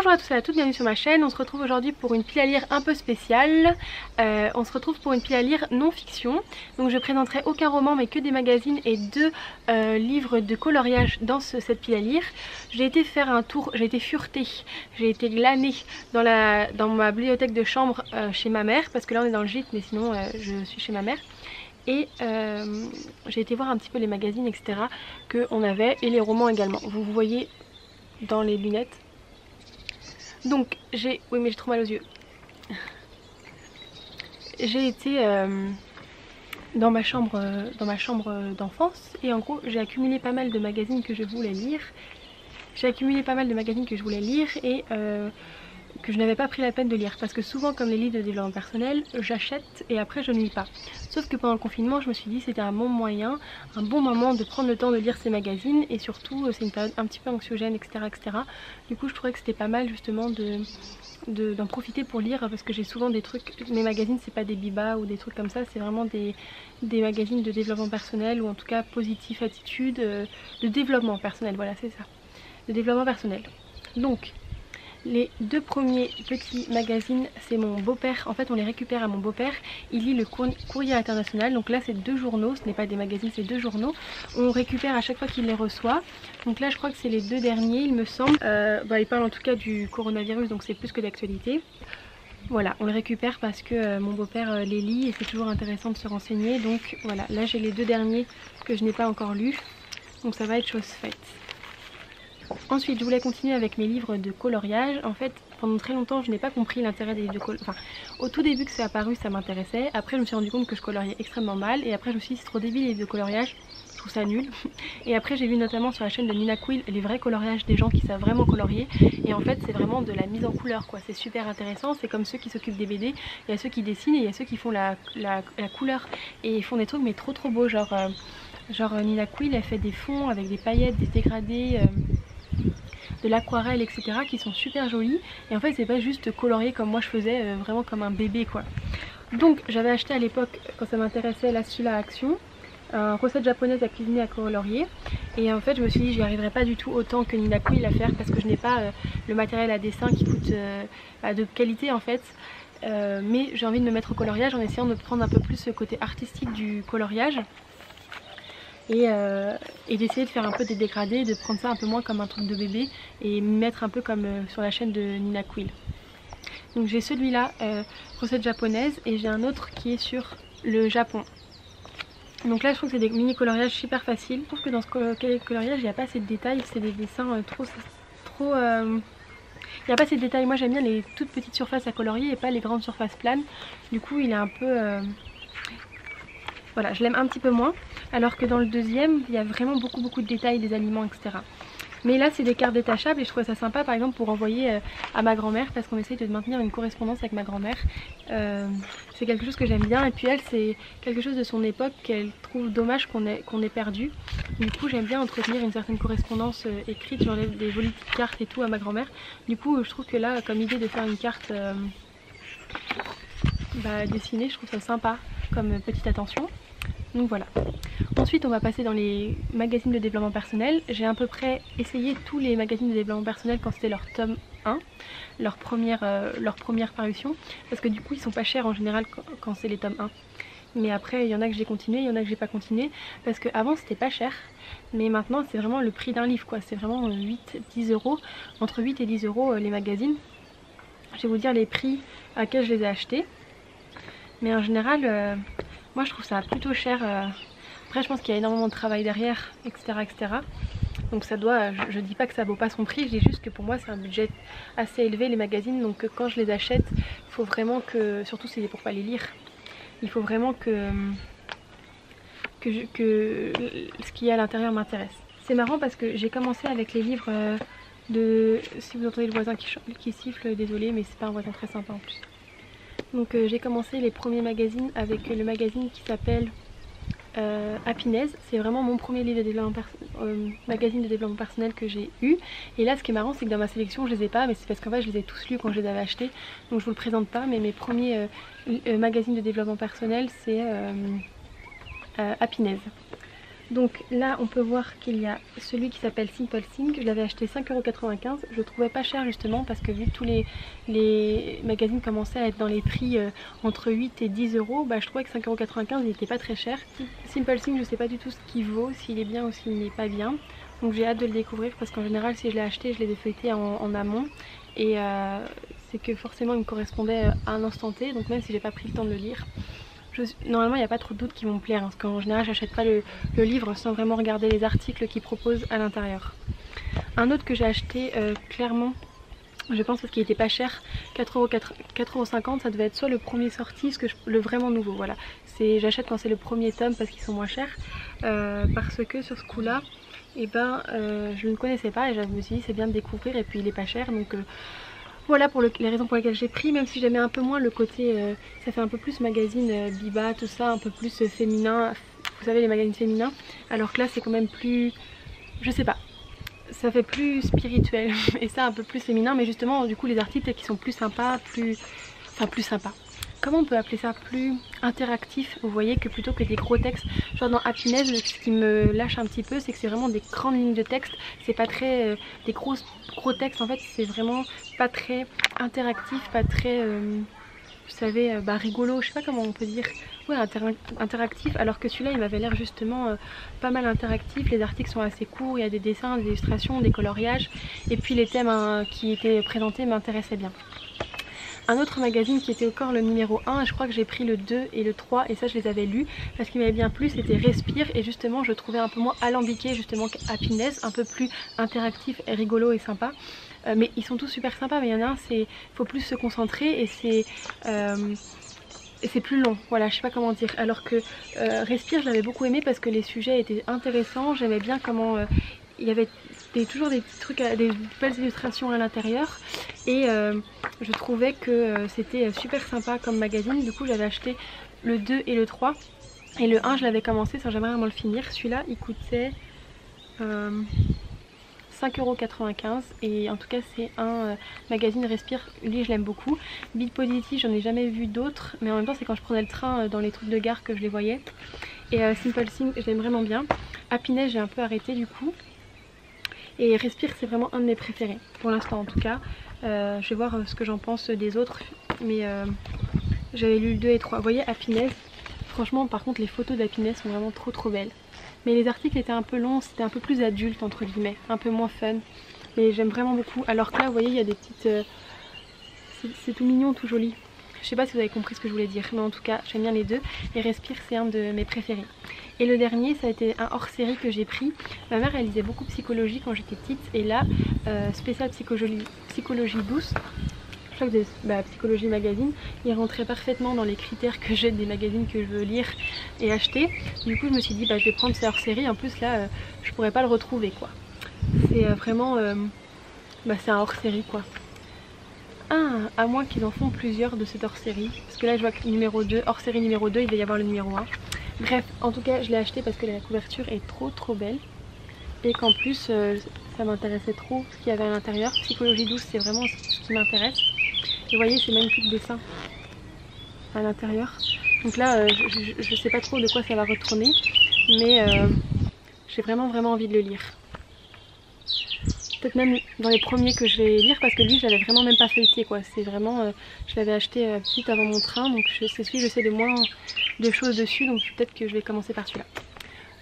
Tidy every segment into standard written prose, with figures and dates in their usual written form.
Bonjour à tous et à toutes, bienvenue sur ma chaîne. On se retrouve aujourd'hui pour une pile à lire un peu spéciale. On se retrouve pour une pile à lire non-fiction. Donc je présenterai aucun roman mais que des magazines et deux livres de coloriage dans cette pile à lire. J'ai été faire un tour, j'ai été furetée, j'ai été glanée dans ma bibliothèque de chambre chez ma mère. Parce que là on est dans le gîte mais sinon je suis chez ma mère. Et j'ai été voir un petit peu les magazines etc. qu'on avait et les romans également. Vous voyez dans les lunettes. Donc oui mais j'ai trop mal aux yeux. J'ai été dans ma chambre d'enfance et en gros j'ai accumulé pas mal de magazines que je voulais lire. Et que je n'avais pas pris la peine de lire parce que souvent comme les livres de développement personnel j'achète et après je ne lis pas. Sauf que pendant le confinement je me suis dit c'était un bon moyen, un bon moment de prendre le temps de lire ces magazines et surtout c'est une période un petit peu anxiogène etc. Du coup je trouvais que c'était pas mal justement d'en profiter pour lire parce que j'ai souvent des trucs, mes magazines c'est pas des bibas ou des trucs comme ça, c'est vraiment des magazines de développement personnel ou en tout cas positif attitude, de développement personnel, voilà c'est ça, de développement personnel. Donc les deux premiers petits magazines, c'est mon beau-père, en fait on les récupère à mon beau-père, il lit le Courrier International, donc là c'est deux journaux, ce n'est pas des magazines, c'est deux journaux, on récupère à chaque fois qu'il les reçoit, donc là je crois que c'est les deux derniers il me semble, il parle en tout cas du coronavirus donc c'est plus que d'actualité. Voilà, on les récupère parce que mon beau-père les lit et c'est toujours intéressant de se renseigner, donc voilà, là j'ai les deux derniers que je n'ai pas encore lus, donc ça va être chose faite. Ensuite je voulais continuer avec mes livres de coloriage. En fait pendant très longtemps je n'ai pas compris l'intérêt des livres de coloriage. Enfin au tout début que c'est apparu ça m'intéressait. Après je me suis rendu compte que je coloriais extrêmement mal. Et après je me suis dit c'est trop débile les livres de coloriage. Je trouve ça nul. Et après j'ai vu notamment sur la chaîne de Nina Quill les vrais coloriages des gens qui savent vraiment colorier. Et en fait c'est vraiment de la mise en couleur quoi. C'est super intéressant. C'est comme ceux qui s'occupent des BD. Il y a ceux qui dessinent et il y a ceux qui font la couleur. Et ils font des trucs mais trop beaux. Genre Nina Quill elle fait des fonds avec des paillettes, des dégradés. De l'aquarelle etc qui sont super jolis et en fait c'est pas juste colorier comme moi je faisais vraiment comme un bébé quoi. Donc j'avais acheté à l'époque quand ça m'intéressait la Sula Action, recette japonaise à cuisiner à colorier et en fait je me suis dit j'y arriverai pas du tout autant que Nina Quill à faire parce que je n'ai pas le matériel à dessin qui coûte de qualité en fait. Mais j'ai envie de me mettre au coloriage en essayant de prendre un peu plus ce côté artistique du coloriage. Et d'essayer de faire un peu des dégradés, de prendre ça un peu moins comme un truc de bébé et me mettre un peu comme sur la chaîne de Nina Quill. Donc j'ai celui-là, recette japonaise, et j'ai un autre qui est sur le Japon. Donc là je trouve que c'est des mini coloriages super faciles. Je trouve que dans ce coloriage il n'y a pas assez de détails, c'est des dessins il n'y a pas assez de détails. Moi j'aime bien les toutes petites surfaces à colorier et pas les grandes surfaces planes. Du coup il est un peu... Voilà, je l'aime un petit peu moins. Alors que dans le deuxième, il y a vraiment beaucoup de détails des aliments, etc. Mais là, c'est des cartes détachables et je trouve ça sympa, par exemple, pour envoyer à ma grand-mère parce qu'on essaye de maintenir une correspondance avec ma grand-mère. C'est quelque chose que j'aime bien et puis elle, c'est quelque chose de son époque qu'elle trouve dommage qu'on ait perdu. Du coup, j'aime bien entretenir une certaine correspondance écrite, genre des jolies petites cartes et tout à ma grand-mère. Du coup, je trouve que là, comme idée de faire une carte dessinée, je trouve ça sympa comme petite attention. Donc voilà. Ensuite on va passer dans les magazines de développement personnel. J'ai à peu près essayé tous les magazines de développement personnel quand c'était leur tome 1, leur première parution. Parce que du coup ils sont pas chers en général quand c'est les tomes 1. Mais après il y en a que j'ai continué, il y en a que j'ai pas continué. Parce qu'avant c'était pas cher. Mais maintenant c'est vraiment le prix d'un livre quoi. C'est vraiment 8-10 euros. Entre 8 et 10 euros les magazines. Je vais vous dire les prix à quels je les ai achetés. Mais en général... moi je trouve ça plutôt cher, après je pense qu'il y a énormément de travail derrière, etc. Donc ça doit, je dis pas que ça vaut pas son prix, je dis juste que pour moi c'est un budget assez élevé les magazines, donc quand je les achète, il faut vraiment que, surtout si c'est pour pas les lire, il faut vraiment que ce qu'il y a à l'intérieur m'intéresse. C'est marrant parce que j'ai commencé avec les livres si vous entendez le voisin qui siffle, désolé mais c'est pas un voisin très sympa en plus. Donc j'ai commencé les premiers magazines avec le magazine qui s'appelle Happiness. C'est vraiment mon premier livre de magazine de développement personnel que j'ai eu. Et là ce qui est marrant c'est que dans ma sélection je les ai pas, mais c'est parce qu'en fait je les ai tous lus quand je les avais achetés. Donc je vous le présente pas, mais mes premiers magazines de développement personnel c'est Happiness. Donc là on peut voir qu'il y a celui qui s'appelle Simple Think, je l'avais acheté 5,95 €, je le trouvais pas cher justement parce que vu que tous les magazines commençaient à être dans les prix entre 8 et 10 €, bah, je trouvais que 5,95 € il était pas très cher. Simple Think, je sais pas du tout ce qu'il vaut, s'il est bien ou s'il n'est pas bien, donc j'ai hâte de le découvrir parce qu'en général si je l'ai acheté je l'ai feuilleté en amont et c'est que forcément il me correspondait à un instant T, donc même si j'ai pas pris le temps de le lire. Normalement il n'y a pas trop de doutes qui vont me plaire, hein, parce qu'en général j'achète pas le livre sans vraiment regarder les articles qu'ils proposent à l'intérieur. Un autre que j'ai acheté clairement, je pense parce qu'il était pas cher, 4,50 €, ça devait être soit le premier sorti, le vraiment nouveau, voilà. J'achète quand c'est le premier tome parce qu'ils sont moins chers, parce que sur ce coup là, et ben, je ne connaissais pas et je me suis dit c'est bien de découvrir et puis il est pas cher, donc voilà pour les raisons pour lesquelles j'ai pris, même si j'aimais un peu moins le côté, ça fait un peu plus magazine Biba, tout ça, un peu plus féminin, vous savez les magazines féminins, alors que là c'est quand même plus, je sais pas, ça fait plus spirituel et ça un peu plus féminin, mais justement du coup les articles qui sont plus sympas, plus sympas. Comment on peut appeler ça, plus interactif, vous voyez, que plutôt que des gros textes. Genre dans Happiness, ce qui me lâche un petit peu, c'est que c'est vraiment des grandes lignes de texte, c'est pas très des gros textes en fait, c'est vraiment pas très interactif, pas très vous savez, rigolo, je sais pas comment on peut dire, ouais, interactif, alors que celui-là il m'avait l'air justement pas mal interactif. Les articles sont assez courts, il y a des dessins, des illustrations, des coloriages, et puis les thèmes qui étaient présentés m'intéressaient bien. Un autre magazine qui était encore le numéro 1, je crois que j'ai pris le 2 et le 3 et ça je les avais lus parce qu'il m'avait bien plu, c'était Respire, et justement je trouvais un peu moins alambiqué justement qu'Happiness, un peu plus interactif, et rigolo et sympa. Mais ils sont tous super sympas, mais il y en a un, faut plus se concentrer et c'est plus long, voilà, je sais pas comment dire. Alors que Respire, je l'avais beaucoup aimé parce que les sujets étaient intéressants, j'aimais bien comment il y avait toujours des petits trucs, des belles illustrations à l'intérieur, et je trouvais que c'était super sympa comme magazine. Du coup j'avais acheté le 2 et le 3, et le 1 je l'avais commencé sans jamais vraiment le finir. Celui-là il coûtait 5,95 € et en tout cas c'est un magazine Respire, lui je l'aime beaucoup. Beat Positive j'en ai jamais vu d'autres, mais en même temps c'est quand je prenais le train dans les trucs de gare que je les voyais. Et Simple Think j'aime vraiment bien. Happiness j'ai un peu arrêté du coup. Et Respire c'est vraiment un de mes préférés, pour l'instant en tout cas. Je vais voir ce que j'en pense des autres, mais j'avais lu le 2 et 3. Vous voyez Happiness, franchement par contre les photos d'Happiness sont vraiment trop belles. Mais les articles étaient un peu longs, c'était un peu plus adulte entre guillemets, un peu moins fun. Mais j'aime vraiment beaucoup. Alors que là vous voyez il y a des petites... c'est tout mignon, tout joli. Je sais pas si vous avez compris ce que je voulais dire, mais en tout cas j'aime bien les deux. Et Respire c'est un de mes préférés. Et le dernier ça a été un hors-série que j'ai pris. Ma mère elle lisait beaucoup psychologie quand j'étais petite, et là spécial psychologie douce, je crois que c'est Psychologie Magazine, il rentrait parfaitement dans les critères que j'ai des magazines que je veux lire et acheter. Du coup je me suis dit je vais prendre ce hors-série, en plus là je pourrais pas le retrouver quoi. C'est vraiment c'est un hors-série quoi. À moins qu'ils en font plusieurs de cette hors-série, parce que là je vois que numéro 2, hors-série numéro 2, il va y avoir le numéro 1. Bref, en tout cas je l'ai acheté parce que la couverture est trop belle, et qu'en plus ça m'intéressait trop ce qu'il y avait à l'intérieur. Psychologie douce c'est vraiment ce qui m'intéresse. Et vous voyez ces magnifiques dessins à l'intérieur. Donc là je sais pas trop de quoi ça va retourner, mais j'ai vraiment envie de le lire. Peut-être même dans les premiers que je vais lire, parce que lui je l'avais vraiment même pas feuilleté quoi. C'est vraiment, je l'avais acheté vite avant mon train, donc c'est celui je sais le moins de choses dessus, donc peut-être que je vais commencer par celui-là.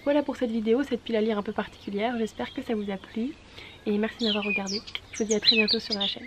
Voilà pour cette vidéo, cette pile à lire un peu particulière, j'espère que ça vous a plu et merci d'avoir regardé. Je vous dis à très bientôt sur la chaîne.